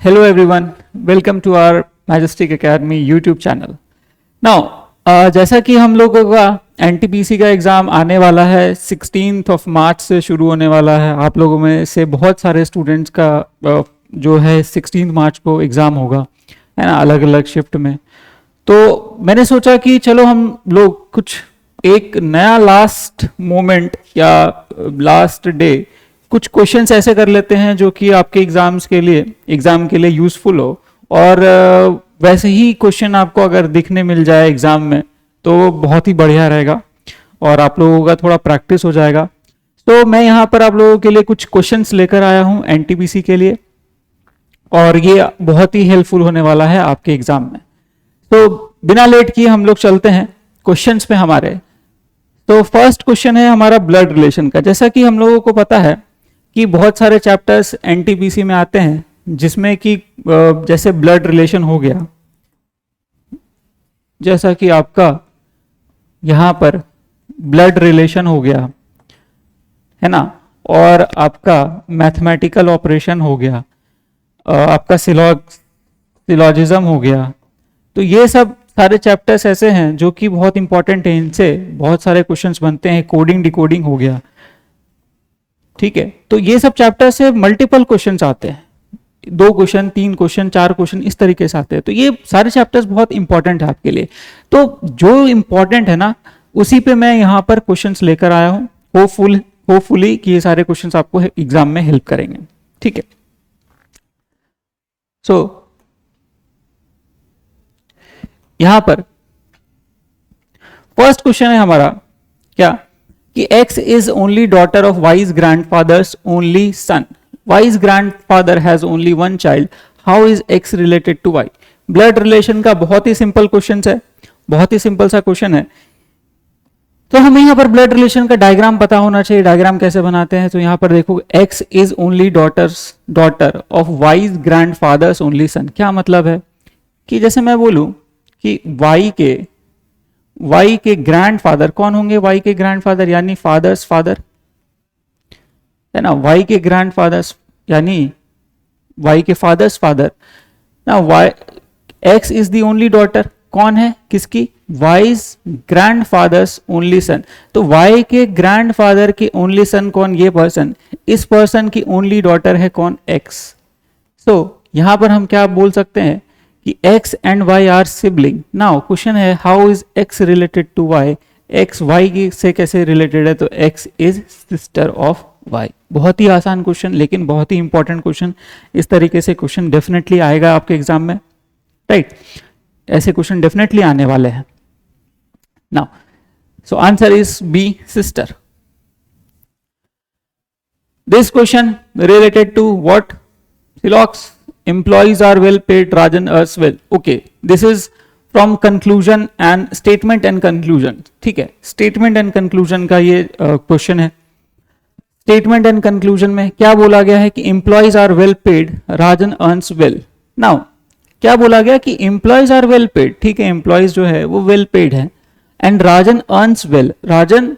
Hello everyone, welcome to our Majestic Academy YouTube channel. Now, जैसा कि हम लोगों का NTPC का एग्ज़ाम आने वाला है 16 मार्च से शुरू होने वाला है। आप लोगों में से बहुत सारे स्टूडेंट्स का जो है 16 मार्च को एग्ज़ाम होगा, है ना, अलग अलग शिफ्ट में। तो मैंने सोचा कि चलो हम लोग कुछ एक नया लास्ट मोमेंट या लास्ट डे कुछ क्वेश्चंस ऐसे कर लेते हैं जो कि आपके एग्जाम के लिए यूजफुल हो। और वैसे ही क्वेश्चन आपको अगर दिखने मिल जाए एग्जाम में तो बहुत ही बढ़िया रहेगा और आप लोगों का थोड़ा प्रैक्टिस हो जाएगा। तो मैं यहाँ पर आप लोगों के लिए कुछ क्वेश्चंस लेकर आया हूँ एनटीपीसी के लिए, और ये बहुत ही हेल्पफुल होने वाला है आपके एग्जाम में। तो बिना लेट किए हम लोग चलते हैं क्वेश्चंस पे हमारे। तो फर्स्ट क्वेश्चन है हमारा ब्लड रिलेशन का। जैसा कि हम लोगों को पता है कि बहुत सारे चैप्टर्स एनटीपीसी में आते हैं जिसमें कि जैसे ब्लड रिलेशन हो गया, जैसा कि आपका यहाँ पर ब्लड रिलेशन हो गया, है ना, और आपका मैथमेटिकल ऑपरेशन हो गया, आपका सिलॉजिज्म हो गया। तो ये सब सारे चैप्टर्स ऐसे हैं जो कि बहुत इंपॉर्टेंट हैं, इनसे बहुत सारे क्वेश्चंस बनते हैं। कोडिंग डिकोडिंग हो गया, ठीक है। तो ये सब चैप्टर से मल्टीपल क्वेश्चंस आते हैं, 2 क्वेश्चन, 3 क्वेश्चन, 4 क्वेश्चन, इस तरीके से आते हैं। तो ये सारे चैप्टर्स बहुत इंपॉर्टेंट है आपके लिए। तो जो इंपॉर्टेंट है ना, उसी पे मैं यहाँ पर क्वेश्चंस लेकर आया हूँ। होपफुली कि ये सारे क्वेश्चंस आपको एग्जाम में हेल्प करेंगे, ठीक है। सो यहां पर फर्स्ट क्वेश्चन है हमारा क्या कि X is only daughter of Y's grandfather's only son. Y's grandfather has only one child. How is X related to Y? Blood relation का बहुत ही सिंपल क्वेश्चन है, बहुत ही सिंपल सा क्वेश्चन है। तो हमें यहाँ पर ब्लड रिलेशन का डायग्राम पता होना चाहिए। डायग्राम कैसे बनाते हैं? तो यहाँ पर देखो, X is only daughter of Y's grandfather's only son. क्या मतलब है कि जैसे मैं बोलूं कि Y के ग्रैंडफादर कौन होंगे? Y के ग्रैंडफादर यानी फादर्स फादर, है ना। Y के ग्रैंडफादर्स यानी Y के फादर्स फादर ना। X is the only daughter, कौन है, किसकी? Y's grandfathers only son. तो Y के ग्रैंडफादर की ओनली सन कौन? ये पर्सन। इस पर्सन की ओनली डॉटर है कौन? X। सो यहां पर हम क्या बोल सकते हैं कि X and Y are sibling. Now question है how is X related to Y? X Y से कैसे रिलेटेड है? तो X is sister of Y। बहुत ही आसान क्वेश्चन, लेकिन बहुत ही इंपॉर्टेंट क्वेश्चन। इस तरीके से क्वेश्चन डेफिनेटली आएगा आपके एग्जाम में, राइट। ऐसे क्वेश्चन डेफिनेटली आने वाले हैं। Now so answer is B, sister. This question related to what? Syllogism. Employees are well paid, Rajan earns well. Okay, this is from conclusion and statement and conclusion. ठीक है, statement and conclusion का ये question है। statement and conclusion में क्या बोला गया है कि employees are well paid, Rajan earns well. Now क्या बोला गया कि employees are well paid, ठीक है, employees जो है वो well paid है, and Rajan earns well, राजन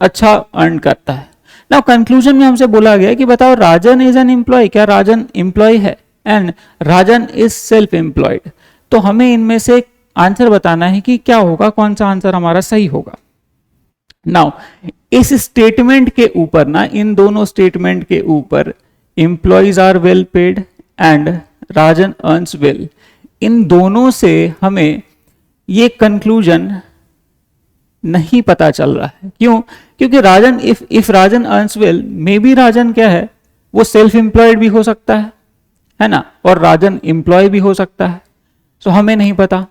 अच्छा अर्न करता है। Now conclusion में हमसे बोला गया कि बताओ राजन is an employee, क्या राजन employee है? And Rajan is self employed. तो हमें इनमें से आंसर बताना है कि क्या होगा, कौन सा आंसर हमारा सही होगा। नाउ इस स्टेटमेंट के ऊपर ना, इन दोनों स्टेटमेंट के ऊपर employees are well paid and Rajan earns well, इन दोनों से हमें ये कंक्लूजन नहीं पता चल रहा है। क्यों? क्योंकि Rajan if Rajan earns well, may be Rajan क्या है, वो सेल्फ एम्प्लॉयड भी हो सकता है ना, और राजन एम्प्लॉय भी हो सकता है। सो हमें नहीं पता।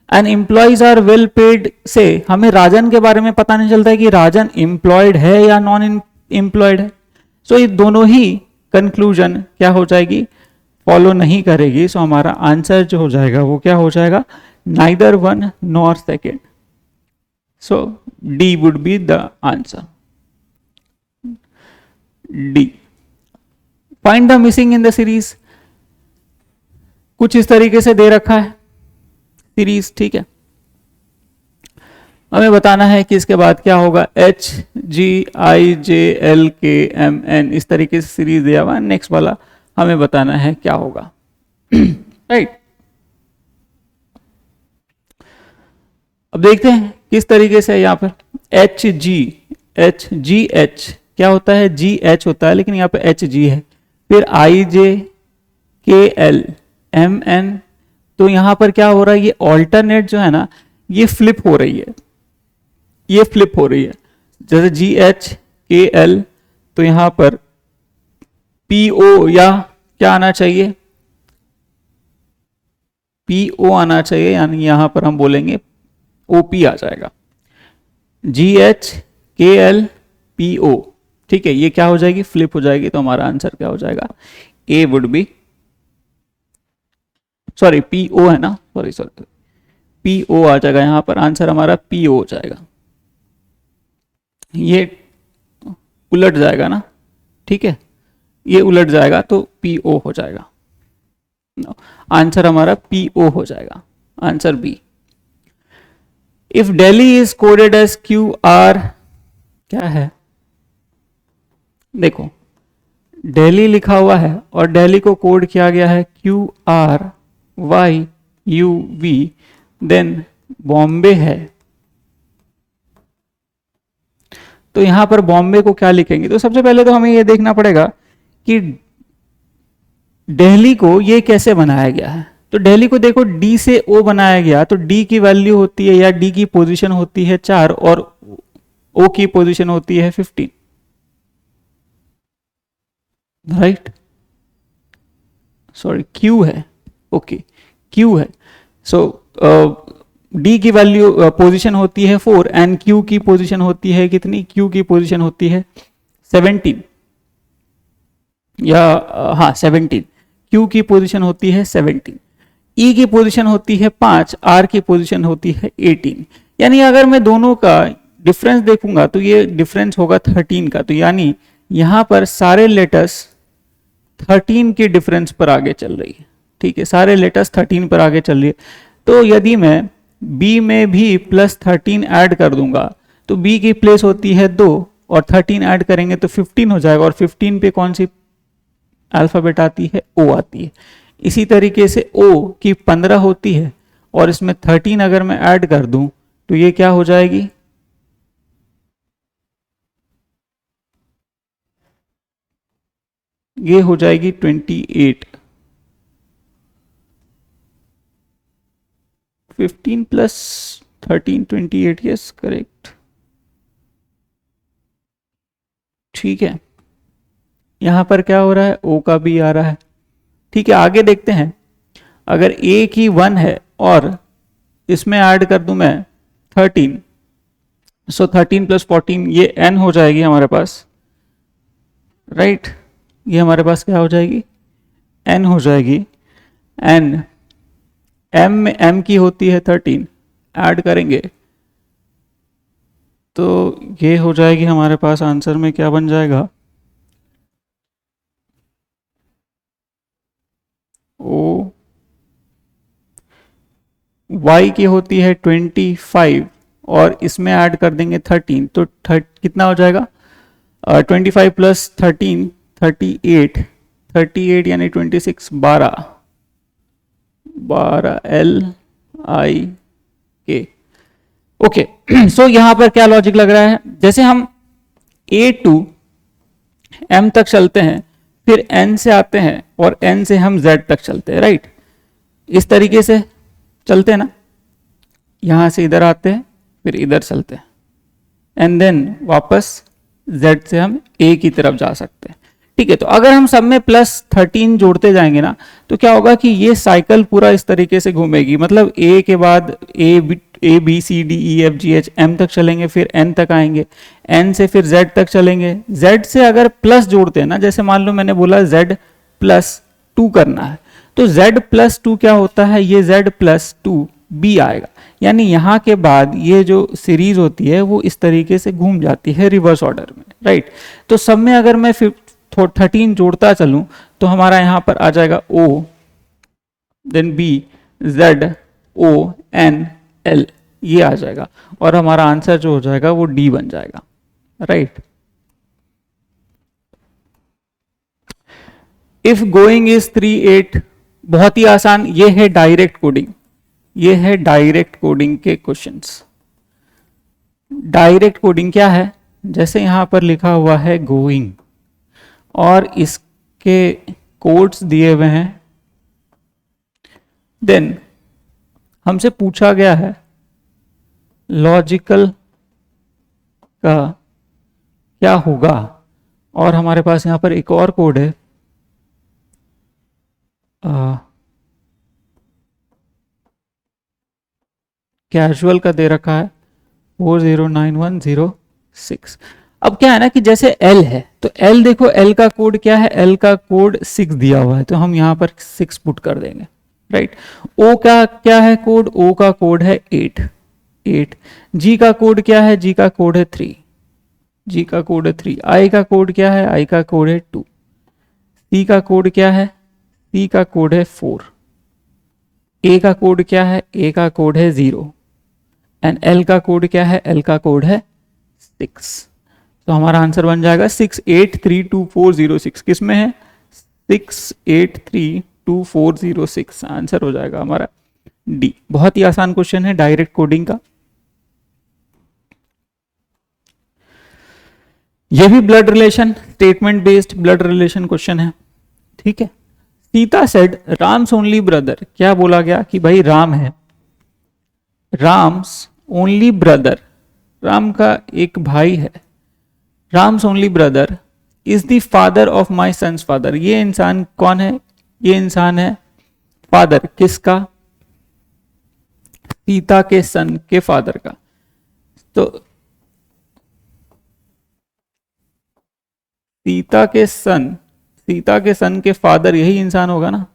And employees are well paid से हमें राजन के बारे में पता नहीं चलता है कि राजन एम्प्लॉयड है या नॉन एम्प्लॉयड है। सो ये दोनों ही कंक्लूजन क्या हो जाएगी, फॉलो नहीं करेगी। सो हमारा आंसर जो हो जाएगा वो क्या हो जाएगा, neither one nor second. So D would be the answer, D. Find the missing in the series. कुछ इस तरीके से दे रखा है सीरीज, ठीक है। हमें बताना है कि इसके बाद क्या होगा, H G I J L K M N, इस तरीके से सीरीज दिया हुआ है। नेक्स्ट वाला हमें बताना है क्या होगा। राइट। अब देखते हैं किस तरीके से यहाँ पर एच जी एच क्या होता है, जी एच होता है, लेकिन यहाँ पे एच जी है, फिर आई जे के एल एम एन, तो यहाँ पर क्या हो रहा है, ये ऑल्टरनेट जो है ना ये फ्लिप हो रही है, ये फ्लिप हो रही है। जैसे जी एच के एल, तो यहाँ पर पी ओ या क्या आना चाहिए, पी ओ आना चाहिए, यानी यहां पर हम बोलेंगे ओपी आ जाएगा, जी एच के एल पी ओ। ठीक है, ये क्या हो जाएगी, फ्लिप हो जाएगी, तो हमारा आंसर क्या हो जाएगा, A would be, sorry P O है ना, सॉरी पी ओ आ जाएगा, यहां पर आंसर हमारा पी ओ हो जाएगा, ये उलट जाएगा ना, ठीक है, ये उलट जाएगा तो पी ओ हो जाएगा, आंसर हमारा पी ओ हो जाएगा, answer B. If Delhi is coded as Q R, क्या है, देखो दिल्ली लिखा हुआ है और दिल्ली को कोड किया गया है Q R Y U V, then Bombay है, तो यहां पर बॉम्बे को क्या लिखेंगे, तो सबसे पहले तो हमें यह देखना पड़ेगा कि दिल्ली को ये कैसे बनाया गया है। तो दिल्ली को देखो डी से ओ बनाया गया, तो डी की वैल्यू होती है या डी की पोजीशन होती है 4 और ओ की पोजीशन होती है 15, राइट, सॉरी क्यू है, ओके क्यू है, सो डी की वैल्यू पोजीशन होती है 4 एंड क्यू की पोजीशन होती है कितनी, क्यू की पोजीशन होती है 17 या हाँ 17, क्यू की पोजीशन होती है 17, ई की पोजीशन होती है 5, आर की पोजीशन होती है 18, यानी अगर मैं दोनों का डिफरेंस देखूंगा तो ये डिफरेंस होगा 13 का, तो यानी यहां पर सारे लेटर्स 13 के डिफरेंस पर आगे चल रही है, ठीक है, सारे लेटर्स 13 पर आगे चल रही है। तो यदि मैं बी में भी +13 ऐड कर दूंगा तो बी की प्लेस होती है 2 और 13 ऐड करेंगे तो 15 हो जाएगा, और 15 पे कौन सी अल्फाबेट आती है, ओ आती है। इसी तरीके से ओ की 15 होती है और इसमें 13 अगर मैं ऐड कर दूं तो ये क्या हो जाएगी, ये हो जाएगी 28, 15 + 13 28, यस करेक्ट, ठीक है, यहां पर क्या हो रहा है, ओ का भी आ रहा है, ठीक है। आगे देखते हैं, अगर ए की 1 है और इसमें ऐड कर दूं मैं 13, सो 13 + 14 ये n हो जाएगी हमारे पास, राइट, ये हमारे पास क्या हो जाएगी, n हो जाएगी, n m की होती है 13, ऐड करेंगे तो ये हो जाएगी हमारे पास, आंसर में क्या बन जाएगा, ओ y की होती है 25 और इसमें ऐड कर देंगे 13, तो कितना हो जाएगा, 25 + 13 38, 38 यानी 26, 12 L I K, ओके। सो यहां पर क्या लॉजिक लग रहा है, जैसे हम A to M तक चलते हैं, फिर N से आते हैं और N से हम Z तक चलते हैं, राइट, इस तरीके से चलते हैं ना, यहां से इधर आते हैं फिर इधर चलते हैं एंड देन वापस Z से हम A की तरफ जा सकते हैं, ठीक है। तो अगर हम सब में +13 जोड़ते जाएंगे ना तो क्या होगा कि ये साइकिल पूरा इस तरीके से घूमेगी, मतलब A के बाद A B C D E F G H M तक चलेंगे, फिर N तक आएंगे, N से फिर Z तक चलेंगे, Z से अगर प्लस जोड़ते हैं ना, जैसे मान लो मैंने बोला Z +2 करना है, तो Z +2 क्या होता है, ये Z +2 B आएगा, यानी यहाँ के बाद ये जो सीरीज होती है वो इस तरीके से घूम जाती है रिवर्स ऑर्डर में, राइट। तो सब में अगर मैं 13 जोड़ता चलूं तो हमारा यहाँ पर आ जाएगा O, then B, Z, O, N, L, ये आ जाएगा और हमारा आंसर जो हो जाएगा वो D बन जाएगा, राइट। इफ गोइंग इज 3 8 बहुत ही आसान, ये है डायरेक्ट कोडिंग, ये है डायरेक्ट कोडिंग के क्वेश्चंस। डायरेक्ट कोडिंग क्या है, जैसे यहां पर लिखा हुआ है गोइंग और इसके कोड्स दिए हुए हैं, देन हमसे पूछा गया है लॉजिकल का क्या होगा, और हमारे पास यहां पर एक और कोड है कैजुअल का दे रखा है 409106। अब क्या है ना कि जैसे L है तो L देखो, L का कोड क्या है, L का कोड 6 दिया हुआ है, तो हम यहां पर 6 पुट कर देंगे, राइट। O का क्या है कोड, O का कोड है 8। G का कोड क्या है, G का कोड है 3, G का कोड है 3। I का कोड क्या है, I का कोड है 2। C का कोड क्या है, C का कोड है 4। A का कोड क्या है, A का कोड है 0। एंड L का कोड क्या है, L का कोड है 6। तो हमारा आंसर बन जाएगा 68324006। किस में है, 68324006। आंसर हो जाएगा हमारा डी। बहुत ही आसान क्वेश्चन है डायरेक्ट कोडिंग का। ये भी blood relation, statement based blood relation question है, ठीक है। Sita said Ram's only brother, क्या बोला गया कि भाई राम है, राम्स ओनली ब्रदर, राम का एक भाई है, Ram's only brother is the father of my son's father. ये इंसान कौन है, ये इंसान है फादर किसका, सीता के सन के फादर का। तो सीता के सन के फादर यही इंसान होगा ना,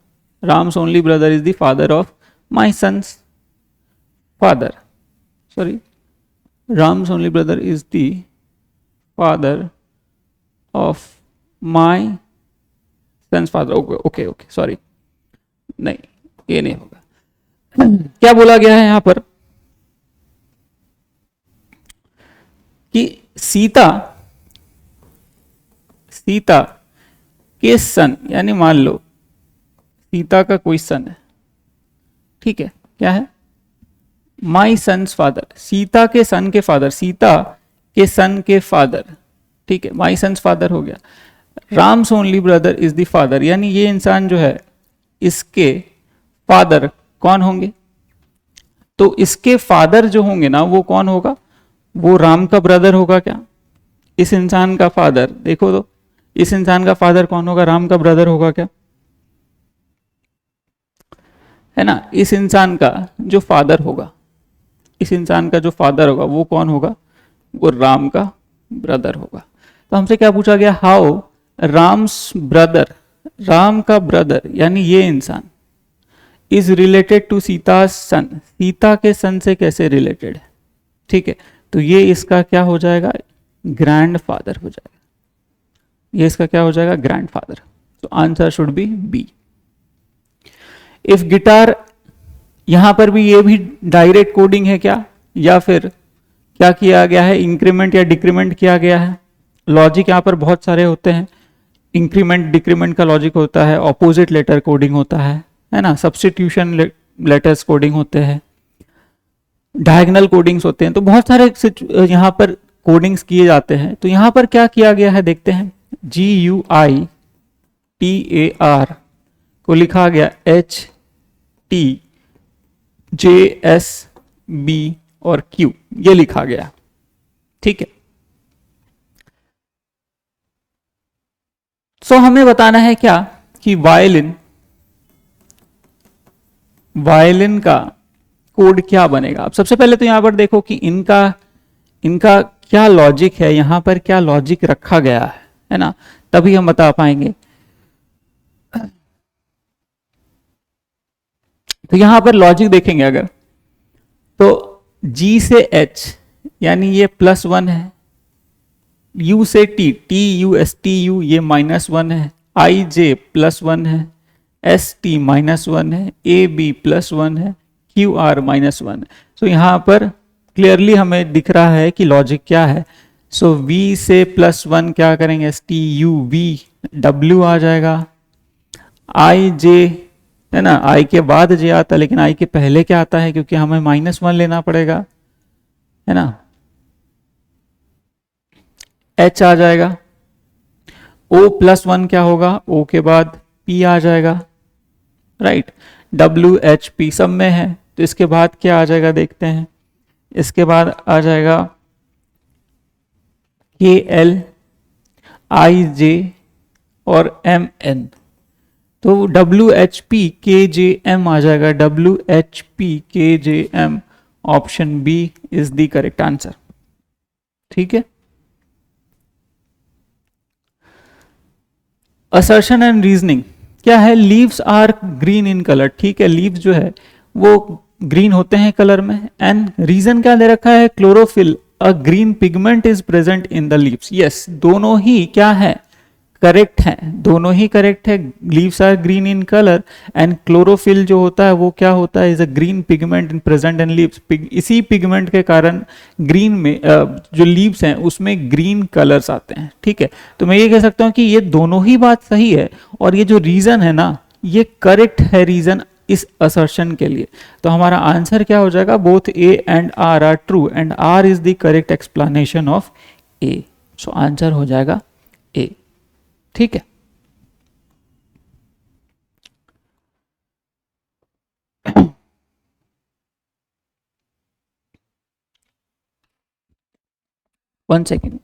Ram's only brother is the father of my son's father, sorry, Ram's only brother is the father of my son's father. Okay, sorry, नहीं ये नहीं होगा। क्या बोला गया है यहां पर कि सीता के सन, यानी मान लो सीता का कोई सन है, ठीक है, क्या है, माई सन्स फादर, सीता के सन के फादर, सीता के सन के फादर, ठीक है, माई सन्स फादर हो गया। Ram's only brother is the father, यानी ये इंसान जो है इसके फादर कौन होंगे, तो इसके फादर जो होंगे ना वो कौन होगा, वो राम का ब्रदर होगा क्या, इस इंसान का फादर, देखो तो इस इंसान का फादर कौन होगा, राम का ब्रदर होगा क्या, है ना। इस इंसान का जो फादर होगा, इस इंसान का जो फादर होगा वो कौन होगा, वो राम का ब्रदर होगा। तो हमसे क्या पूछा गया, हाउ राम्स ब्रदर, राम का ब्रदर यानी ये इंसान इज रिलेटेड टू सीता सन, सीता के सन से कैसे रिलेटेड है, ठीक है। तो ये इसका क्या हो जाएगा, ग्रैंड फादर हो जाएगा, ये इसका क्या हो जाएगा, ग्रैंड फादर। तो answer should be B. If guitar, यहां पर भी ये भी डायरेक्ट कोडिंग है क्या, या फिर क्या किया गया है, इंक्रीमेंट या डिक्रीमेंट किया गया है। लॉजिक यहां पर बहुत सारे होते हैं, इंक्रीमेंट डिक्रीमेंट का लॉजिक होता है, ऑपोजिट लेटर कोडिंग होता है ना, सब्स्टिट्यूशन लेटर्स कोडिंग होते हैं, डायगोनल कोडिंग्स होते हैं, तो बहुत सारे यहां पर कोडिंग्स किए जाते हैं। तो यहां पर क्या किया गया है देखते हैं, GUITAR को लिखा गया HTJSB और Q, ये लिखा गया, ठीक है। सो हमें बताना है क्या कि वायलिन का कोड क्या बनेगा। अब सबसे पहले तो यहां पर देखो कि इनका क्या लॉजिक है, यहां पर क्या लॉजिक रखा गया है ना, तभी हम बता पाएंगे। तो यहां पर लॉजिक देखेंगे अगर, तो G से H यानी ये +1 है, U से T, TUSTU ये -1 है, IJ +1 है, ST -1 है, AB +1 है, QR -1 है। तो यहां पर क्लियरली हमें दिख रहा है कि लॉजिक क्या है। सो V से +1 क्या करेंगे, STUV W आ जाएगा, IJ है ना, आई के बाद जे आता है, लेकिन आई के पहले क्या आता है, क्योंकि हमें -1 लेना पड़ेगा, है ना, एच आ जाएगा। O+1 क्या होगा, O के बाद P आ जाएगा, राइट। WHP सब में है, तो इसके बाद क्या आ जाएगा देखते हैं, इसके बाद आ जाएगा KL, IJ और MN। तो WHP KJM आ जाएगा, WHP KJM, option B is the correct answer. ठीक है। असर्शन एंड रीजनिंग क्या है, leaves are green in colour, ठीक है, लीव्स जो है वो ग्रीन होते हैं कलर में, एंड रीजन क्या दे रखा है, chlorophyll a green pigment is present in the leaves. Yes, दोनों ही क्या है, करेक्ट है, दोनों ही करेक्ट है। Leaves are green in colour and chlorophyll जो होता है वो क्या होता है, is a green pigment in present in leaves. इसी पिगमेंट के कारण ग्रीन में जो लीव्स हैं उसमें ग्रीन कलर्स आते हैं। ठीक है, तो मैं ये कह सकता हूं कि ये दोनों ही बात सही है, और ये जो रीजन है ना, ये करेक्ट है रीजन इस असर्शन के लिए। तो हमारा आंसर क्या हो जाएगा, both A and R are true and R is the correct explanation of A. So answer हो जाएगा ए। ठीक है। One second.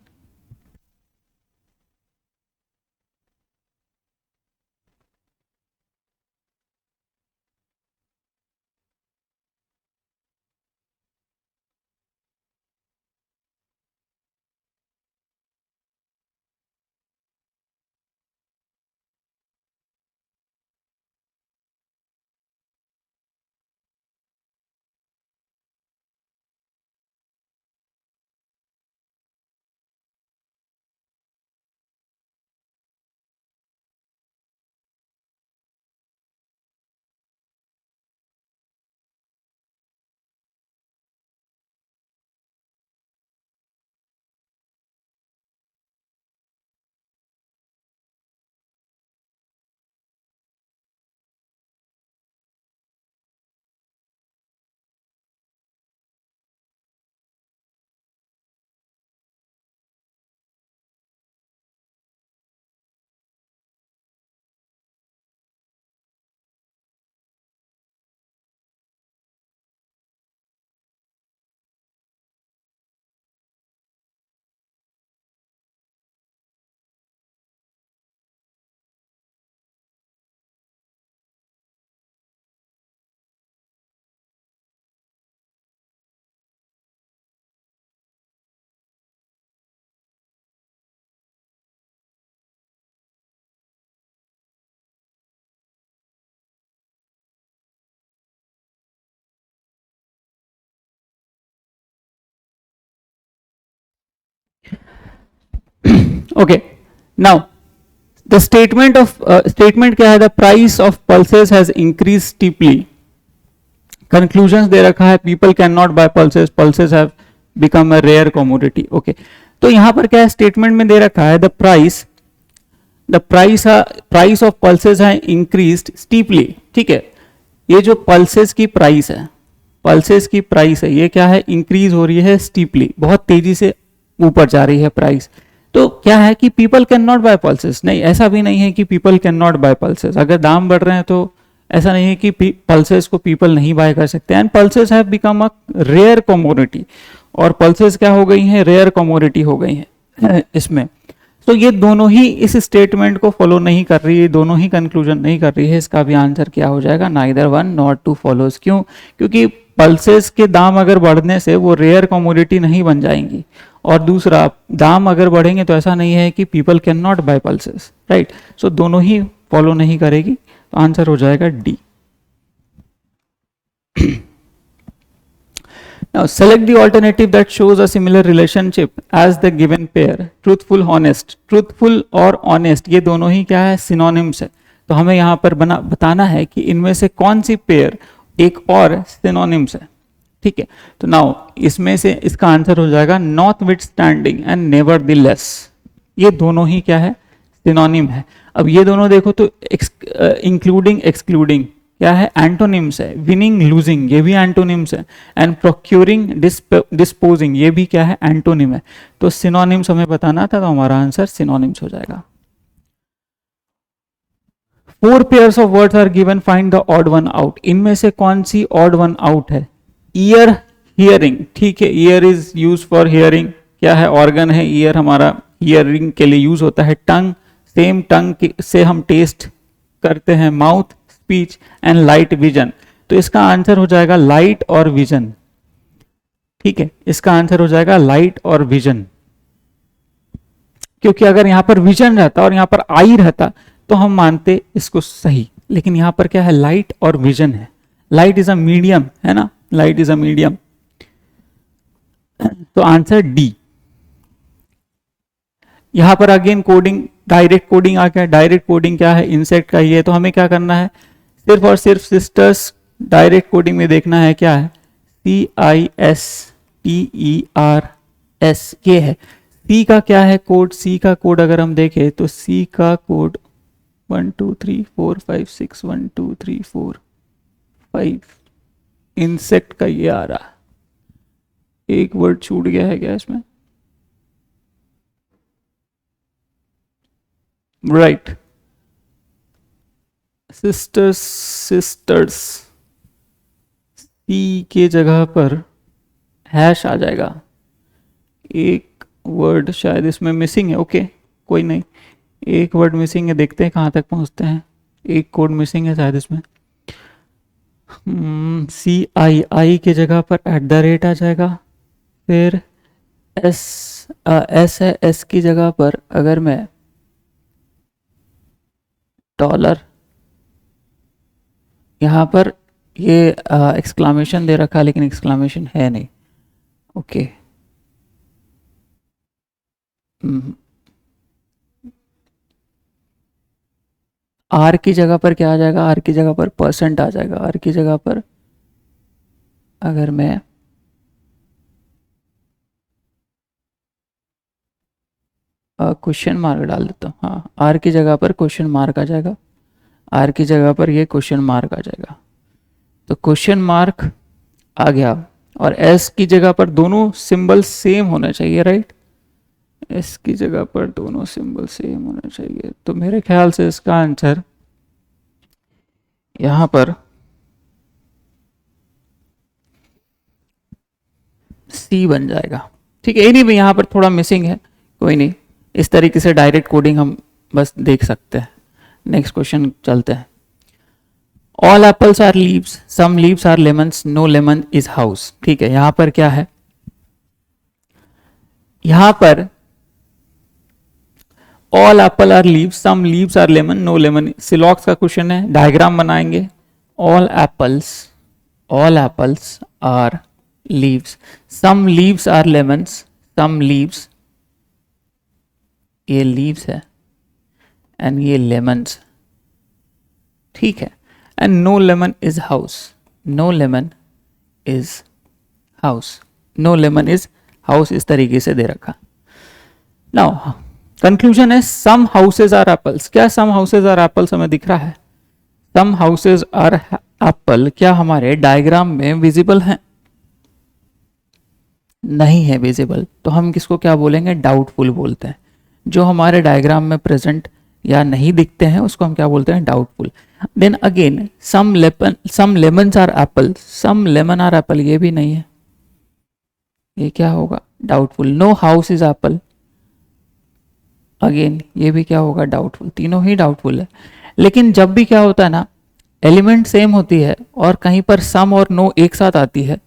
Okay, now the statement क्या है, the price of pulses has increased steeply। conclusions दे रखा है, people cannot buy pulses, pulses have become a rare commodity। okay, तो यहां पर क्या है, स्टेटमेंट में दे रखा है the price of pulses है increased steeply। ठीक है, ये जो pulses की प्राइस है, pulses की प्राइस है, ये क्या है, इंक्रीज हो रही है steeply, बहुत तेजी से ऊपर जा रही है प्राइस। तो क्या है कि people can not buy pulses, नहीं, ऐसा भी नहीं है कि people can not buy pulses. अगर दाम बढ़ रहे हैं तो ऐसा नहीं है कि पल्सेस को पीपल नहीं बाय कर सकते। And pulses have become a rare commodity, और पल्सेस क्या हो गई हैं, रेयर कमोडिटी हो गई हैं इसमें। तो ये दोनों ही इस स्टेटमेंट को फॉलो नहीं कर रही है, दोनों ही कंक्लूजन नहीं कर रही है। इसका भी आंसर क्या हो जाएगा, neither one nor two follows. क्यों, क्योंकि पल्सेस के दाम अगर बढ़ने से वो रेयर कमोडिटी नहीं बन जाएंगी, और दूसरा दाम अगर बढ़ेंगे तो ऐसा नहीं है कि people can not buy pulses, right. So दोनों ही फॉलो नहीं करेगी, तो आंसर हो जाएगा D. Now select the alternative that shows a similar relationship as the given pair, truthful, honest। truthful और honest ये दोनों ही क्या है, synonyms है। तो हमें यहाँ पर बताना है कि इनमें से कौन सी पेयर एक और synonyms है। ठीक है, तो नाउ इसमें से इसका आंसर हो जाएगा notwithstanding and nevertheless। ये दोनों ही क्या है, सिनोनिम है। अब ये दोनों देखो तो इंक्लूडिंग एक्सक्लूडिंग क्या है, एंटोनिम्स है. विनिंग, लूजिंग, ये भी एंटोनिम्स है. एंड प्रोक्यूरिंग, डिस्पोजिंग, ये भी क्या है, एंटोनिम है. तो सिनोनिम्स हमें बताना था, तो हमारा आंसर सिनोनिम्स हो जाएगा. 4 pairs of words are given, find the odd one out. इनमें से कौन सी ऑड वन आउट है? Ear, hearing. ठीक है, ear is use for hearing. क्या है, ऑर्गन है ईयर हमारा, हियरिंग के लिए यूज होता है. टंग, सेम टंग से हम टेस्ट करते हैं. Mouth, speech. And light, vision. तो इसका आंसर हो जाएगा लाइट और विजन. ठीक है, इसका आंसर हो जाएगा लाइट और विजन. क्योंकि अगर यहां पर विजन रहता और यहां पर आई रहता तो हम मानते इसको सही, लेकिन यहां पर क्या है, लाइट और विजन है. लाइट इज अ मीडियम, है ना, लाइट इज अ मीडियम. तो आंसर डी. यहां पर अगेन कोडिंग, डायरेक्ट कोडिंग आ गया. डायरेक्ट कोडिंग क्या है, इंसेक्ट का ही है. तो हमें क्या करना है, सिर्फ और सिर्फ सिस्टर्स डायरेक्ट कोडिंग में देखना है. क्या है, CISTERS, ये है. सी का क्या है कोड, सी का कोड अगर हम देखें तो सी का कोड 1 2 3 4 5 6 1 2 3 4 5 इंसेक्ट का ये आ रहा. एक वर्ड छूट गया है क्या इसमें? Right, sisters. सिस्टर्स सी के जगह पर हैश आ जाएगा. एक वर्ड शायद इसमें मिसिंग है. ओके, कोई नहीं, एक वर्ड मिसिंग है, देखते हैं कहाँ तक पहुँचते हैं. एक कोड मिसिंग है शायद इसमें. CI के जगह पर @ आ जाएगा. फिर एस है, एस की जगह पर अगर मैं डॉलर, यहाँ पर ये एक्सक्लामेशन दे रखा लेकिन एक्सक्लामेशन है नहीं. ओके, आर की जगह पर क्या आ जाएगा, आर की जगह पर % आ जाएगा. आर की जगह पर अगर मैं क्वेश्चन मार्क डाल देता हूँ. हाँ, आर की जगह पर क्वेश्चन मार्क आ जाएगा. आर की जगह पर ये क्वेश्चन मार्क आ जाएगा. तो क्वेश्चन मार्क आ गया. और एस की जगह पर दोनों सिंबल सेम होना चाहिए. राइट, एस की जगह पर दोनों सिंबल सेम होना चाहिए. तो मेरे ख्याल से इसका आंसर यहां पर सी बन जाएगा. ठीक है, एनीवे यहां पर थोड़ा मिसिंग है, कोई नहीं. इस तरीके से डायरेक्ट कोडिंग हम बस देख सकते हैं. नेक्स्ट क्वेश्चन चलते हैं. All apples are leaves, some leaves are lemons, no lemon is house. ठीक है, यहां पर क्या है, यहां पर all apple are leaves, some leaves are lemon, no lemon. Syllogism का क्वेश्चन है, डायग्राम बनाएंगे. All apples are leaves, some leaves are lemons, some leaves, ये लीव्स है एंड ये लेमन्स. ठीक है, and no lemon is house, no lemon is house, no lemon is house. इस तरीके से दे रखा. नाउ कंक्लूजन है सम हाउसेज आर एप्पल्स. क्या सम हाउसेज आर एप्पल्स हमें दिख रहा है? सम हाउसेज आर एप्पल क्या हमारे डायग्राम में विजिबल हैं? नहीं है विजिबल. तो हम किसको क्या बोलेंगे, डाउटफुल बोलते हैं. जो हमारे डायग्राम में प्रेजेंट या नहीं दिखते हैं उसको हम क्या बोलते हैं, doubtful. Then again some lemons are apple, some lemon are apple, ये भी नहीं है, ये क्या होगा, doubtful. No house is apple, again ये भी क्या होगा, डाउटफुल. तीनों ही डाउटफुल है. लेकिन जब भी क्या होता है ना, एलिमेंट सेम होती है और कहीं पर सम और नो एक साथ आती है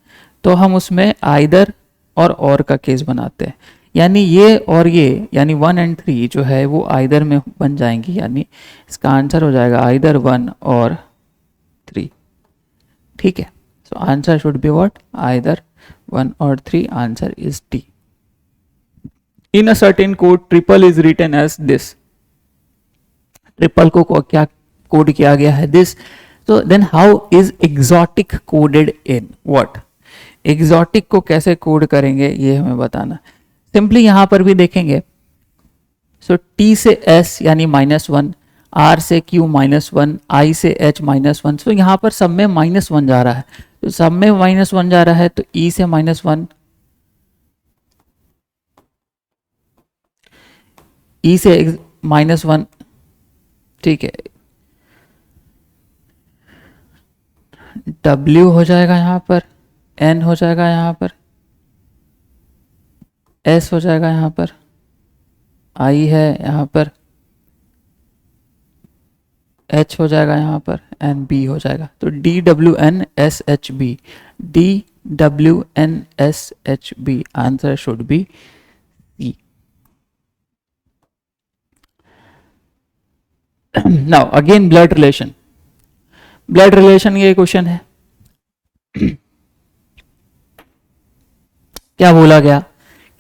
तो हम उसमें आइदर और का केस बनाते हैं. यानी ये और ये, यानी 1 और 3 जो है वो आइदर में बन जाएंगी. यानी इसका आंसर हो जाएगा आइदर 1 और 3. ठीक है, सो answer should be what, either 1 और 3. Answer is D. In a certain code, triple is written as this. Triple को क्या कोड किया गया है, this. So then how is exotic coded in what? Exotic को कैसे कोड करेंगे ये हमें बताना. सिंपली यहां पर भी देखेंगे. So T से S यानी -1, R से Q -1, I से H -1, तो यहाँ पर सब में -1 जा रहा है, तो सब में -1 जा रहा है, तो E से -1, E से -1, ठीक है, W हो जाएगा यहाँ पर, N हो जाएगा यहाँ पर, S हो जाएगा यहाँ पर, I है यहाँ पर, H हो जाएगा यहाँ पर, एंड B हो जाएगा, तो DWNSHB, DWNSHB, answer should B C. Now again blood relation, blood relation ये क्वेश्चन है, क्या बोला गया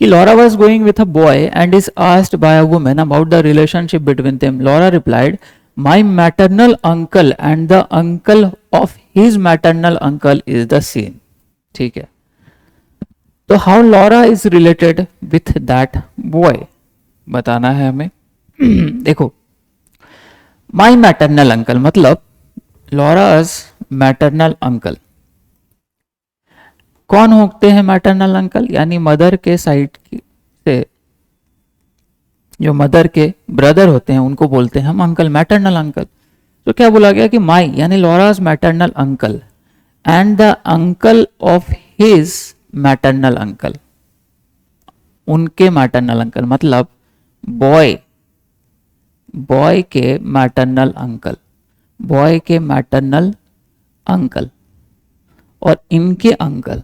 कि Laura was going with a boy and is asked by a woman about the relationship between them. Laura replied, my maternal uncle and the uncle of his maternal uncle is the same. ठीक है, तो how Laura is related with that boy बताना है हमें. देखो, my maternal uncle मतलब Laura's maternal uncle, कौन होते हैं मैटरनल अंकल, यानी मदर के साइड से जो मदर के ब्रदर होते हैं उनको बोलते हैं हम अंकल, मैटरनल अंकल. तो क्या बोला गया कि माई यानी लॉराज maternal uncle and the uncle of his maternal uncle, उनके मैटरनल अंकल मतलब बॉय के मैटरनल अंकल, बॉय के मैटरनल अंकल और इनके अंकल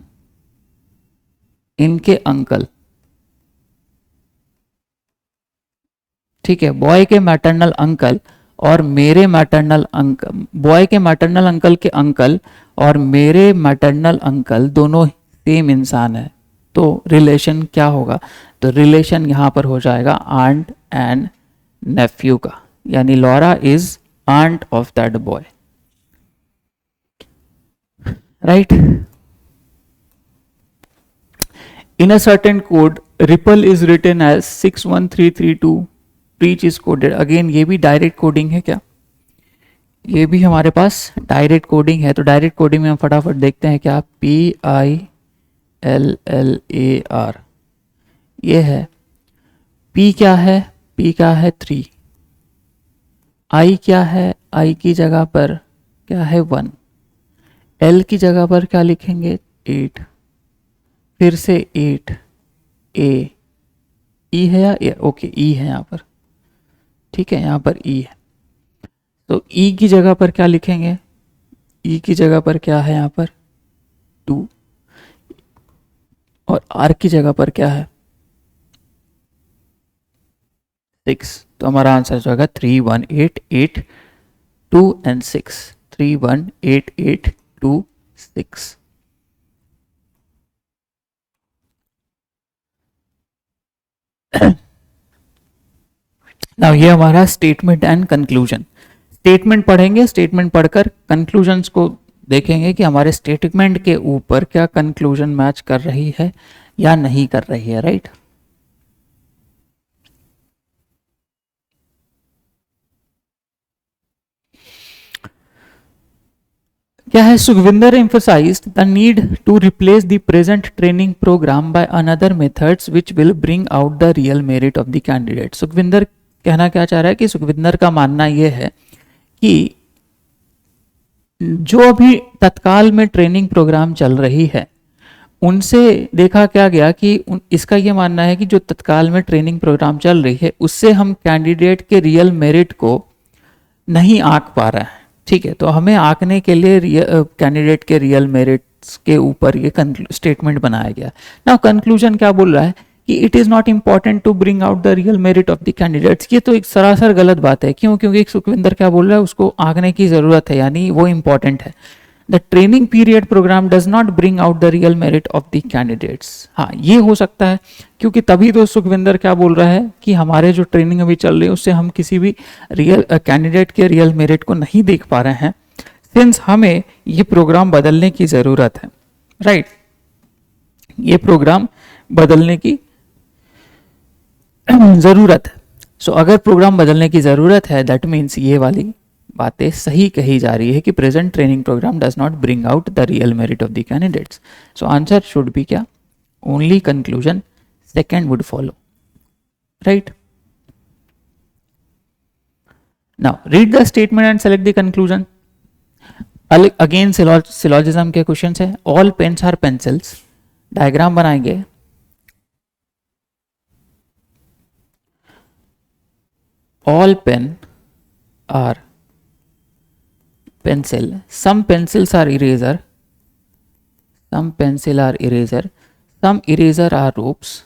ठीक है, बॉय के मैटरनल अंकल और मेरे मैटरनल अंकल, बॉय के मैटरनल अंकल के अंकल और मेरे मैटरनल अंकल दोनों सेम इंसान है, तो रिलेशन क्या होगा, तो रिलेशन यहां पर हो जाएगा आंट एंड नेफ्यू का, यानी Laura is aunt of that boy, right. In a certain code, ripple is written as 61332, preach is coded. Again ये भी डायरेक्ट कोडिंग है क्या, ये भी हमारे पास डायरेक्ट कोडिंग है, तो डायरेक्ट कोडिंग में हम फटाफट देखते हैं क्या, PILLAR ये है, P क्या है, P क्या है 3, I क्या है, I की जगह पर क्या है 1, L की जगह पर क्या लिखेंगे 8, फिर से 8, A, E है या ओके E है यहाँ पर, ठीक है, यहाँ पर E है, तो E की जगह पर क्या लिखेंगे, E की जगह पर क्या है यहाँ पर 2, और R की जगह पर क्या है 6, तो हमारा आंसर जो होगा 3 1 8 8 2 एंड 6, 3 1 8 8 2 6. नाउ ये हमारा स्टेटमेंट एंड कंक्लूजन, स्टेटमेंट पढ़ेंगे, स्टेटमेंट पढ़कर कंक्लूजन्स को देखेंगे कि हमारे स्टेटमेंट के ऊपर क्या कंक्लूजन मैच कर रही है या नहीं कर रही है, राइट. क्या है, Sukhvinder emphasized the need to replace the present training program by another methods which will bring out the real merit of the candidate. Sukhvinder कहना क्या चाह रहा है कि सुखविंदर का मानना यह है कि जो अभी तत्काल में ट्रेनिंग प्रोग्राम चल रही है उनसे देखा क्या गया कि इसका यह मानना है कि जो तत्काल में ट्रेनिंग प्रोग्राम चल रही है उससे हम कैंडिडेट के रियल मेरिट को नहीं आंक पा रहे हैं, ठीक है, तो हमें आंकने के लिए कैंडिडेट के रियल मेरिट्स के ऊपर ये स्टेटमेंट बनाया गया. नाउ कंक्लूजन क्या बोल रहा है कि it is not important to bring out the real merit of the candidates. ये तो एक सरासर गलत बात है, क्यों, क्योंकि सुखविंदर क्या बोल रहा है, उसको आंकने की जरूरत है, यानी वो इंपॉर्टेंट है. The training period programme does not bring out the real merit of the candidates. हाँ, ये हो सकता है, क्योंकि तभी तो सुखविंदर क्या बोल रहा है कि हमारे जो ट्रेनिंग अभी चल रही है उससे हम किसी भी रियल कैंडिडेट के रियल मेरिट को नहीं देख पा रहे हैं, सिंस हमें ये प्रोग्राम बदलने की ज़रूरत है, राइट. ये प्रोग्राम बदलने की ज़रूरत है. सो अगर प्रोग्राम बदलने की ज़रूरत है, दैट मीन्स ये वाली बातें सही कही जा रही है कि present training programme does not bring out the real merit of the candidates. So answer should be क्या? Only conclusion second would follow, right. Now read the statement and select the conclusion. Again syllogism के question है. All pens are pencils. Diagram बनाएंगे. All pen are pencil. Some pencils are eraser. Some pencil are eraser. Some eraser are ropes.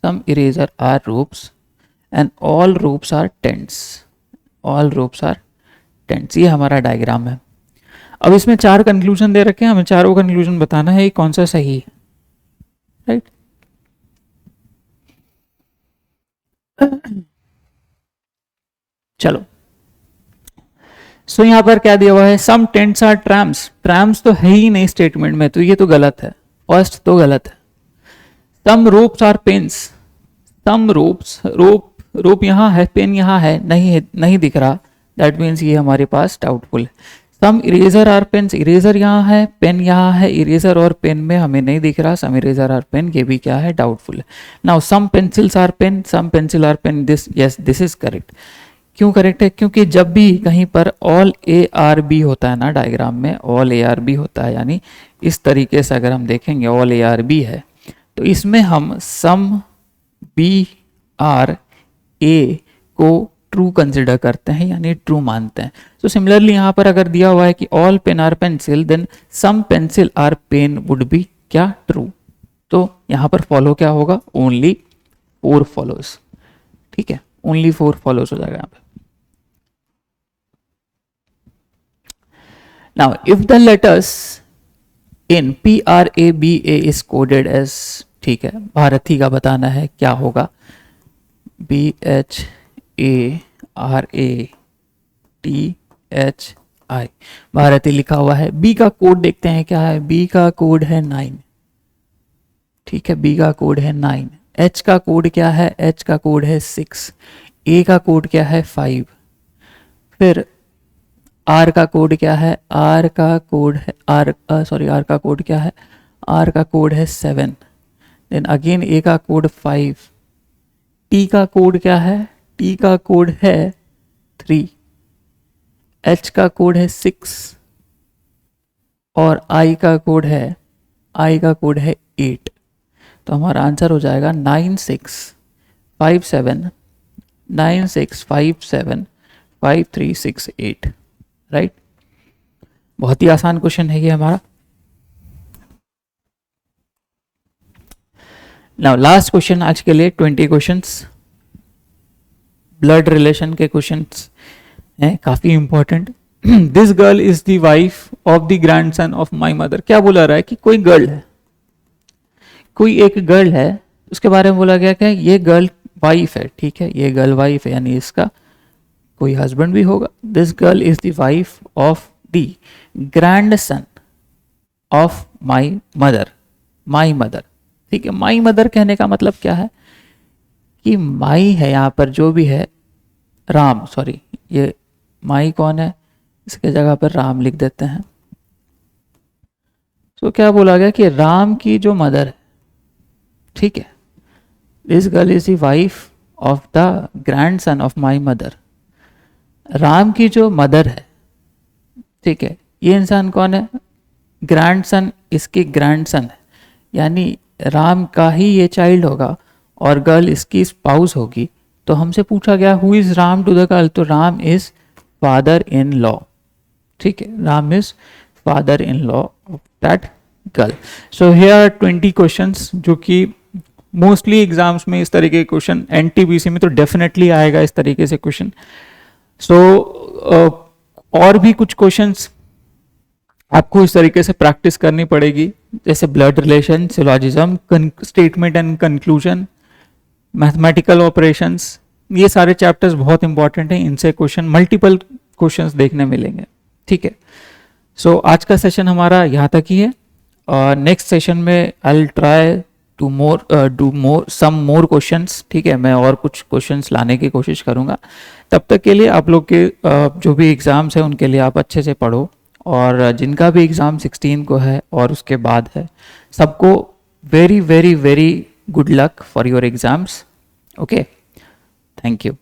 Some eraser are ropes. And all ropes are tents. All ropes are tents. ये हमारा diagram है. अब इसमें 4 conclusion दे रखे हैं, हमें चारों conclusion बताना है कौन सा सही है, राइट. चलो. सो यहां पर क्या दिया हुआ है? सम टेंट्स आर ट्रैम्स. ट्रैम्स तो है ही नहीं स्टेटमेंट में, तो ये तो गलत है. फर्स्ट तो गलत है. Some ropes are pens. Some ropes, rope यहां है, पेन यहां है, नहीं दिख रहा. दैट मीन्स ये हमारे पास डाउटफुल है. सम इरेजर आर पेन्स. इरेजर यहां है, पेन यहां है. इरेजर और पेन में हमें नहीं दिख रहा. सम इरेजर आर पेन, ये भी क्या है? डाउटफुल है. Now some pencils are pen. Some pencil are pen. This, yes, this is correct. क्यों करेक्ट है? क्योंकि जब भी कहीं पर ऑल ए आर बी होता है ना, डायग्राम में ऑल ए आर बी होता है, यानी इस तरीके से अगर हम देखेंगे ऑल ए आर बी है, तो इसमें हम सम बी आर ए को ट्रू कंसिडर करते हैं, यानी ट्रू मानते हैं. तो सिमिलरली यहाँ पर अगर दिया हुआ है कि all pen are pencil, then some pencil are pen would be क्या? ट्रू. तो यहाँ पर फॉलो क्या होगा? Only 4 follows. ठीक है, ओनली 4 फॉलोज हो जाएगा यहाँ पे. Now, if the letters in PRABA is coded as, ठीक है, भारती का बताना है क्या होगा? BHARATHI. भारती लिखा हुआ है. बी का कोड देखते हैं क्या है. बी का कोड है 9. ठीक है, बी का कोड है 9. एच का कोड क्या है? एच का कोड है 6. ए का कोड क्या है? 5. फिर आर का कोड क्या है? आर का कोड है आर का कोड क्या है? आर का कोड है 7. देन अगेन ए का कोड 5. टी का कोड क्या है? टी का कोड है 3. एच का कोड है 6 और आई का कोड है 8. तो हमारा आंसर हो जाएगा 9657 9657 5368, राइट. बहुत ही आसान क्वेश्चन है ये हमारा. नाउ लास्ट क्वेश्चन आज के लिए. 20 क्वेश्चंस ब्लड रिलेशन के क्वेश्चंस हैं, काफी important. This girl is the wife of the grandson of my mother. क्या बोला रहा है कि कोई गर्ल है, कोई एक गर्ल है, उसके बारे में बोला गया कि ये गर्ल वाइफ है. ठीक है, ये गर्ल वाइफ है, यानी इसका कोई हस्बैंड भी होगा. This girl is the wife of the grandson of my mother. My mother, ठीक है. माई मदर कहने का मतलब क्या है कि माई है यहाँ पर जो भी है राम, सॉरी ये माई कौन है, इसके जगह पर राम लिख देते हैं. तो क्या बोला गया कि राम की जो मदर है, ठीक है, this girl is the wife of the grandson of my mother. Ram की जो मदर है, ठीक है, ये इंसान कौन है? ग्रैंडसन, इसकी ग्रैंडसन है, यानी राम का ही ये चाइल्ड होगा और गर्ल इसकी स्पाउस होगी. तो हमसे पूछा गया who is Ram to the girl, तो Ram is father in law. ठीक है, Ram is father in law of that girl. So here 20 questions, जो कि मोस्टली एग्जाम्स में इस तरीके के क्वेश्चन, एनटीपीसी में तो डेफिनेटली आएगा इस तरीके से क्वेश्चन. सो और भी कुछ क्वेश्चंस आपको इस तरीके से प्रैक्टिस करनी पड़ेगी, जैसे blood relation, syllogism, statement and conclusion, mathematical operations. ये सारे चैप्टर्स बहुत इंपॉर्टेंट हैं, इनसे क्वेश्चन, मल्टीपल क्वेश्चंस देखने मिलेंगे. ठीक है, सो आज का सेशन हमारा यहाँ तक ही है. और नेक्स्ट सेशन में I will try do more some more questions, ठीक है, मैं और कुछ क्वेश्चंस लाने की कोशिश करूंगा। तब तक के लिए आप लोग के जो भी एग्ज़ाम्स हैं उनके लिए आप अच्छे से पढ़ो, और जिनका भी एग्ज़ाम 16 को है और उसके बाद है, सबको very very very good luck for your exams. Okay, thank you.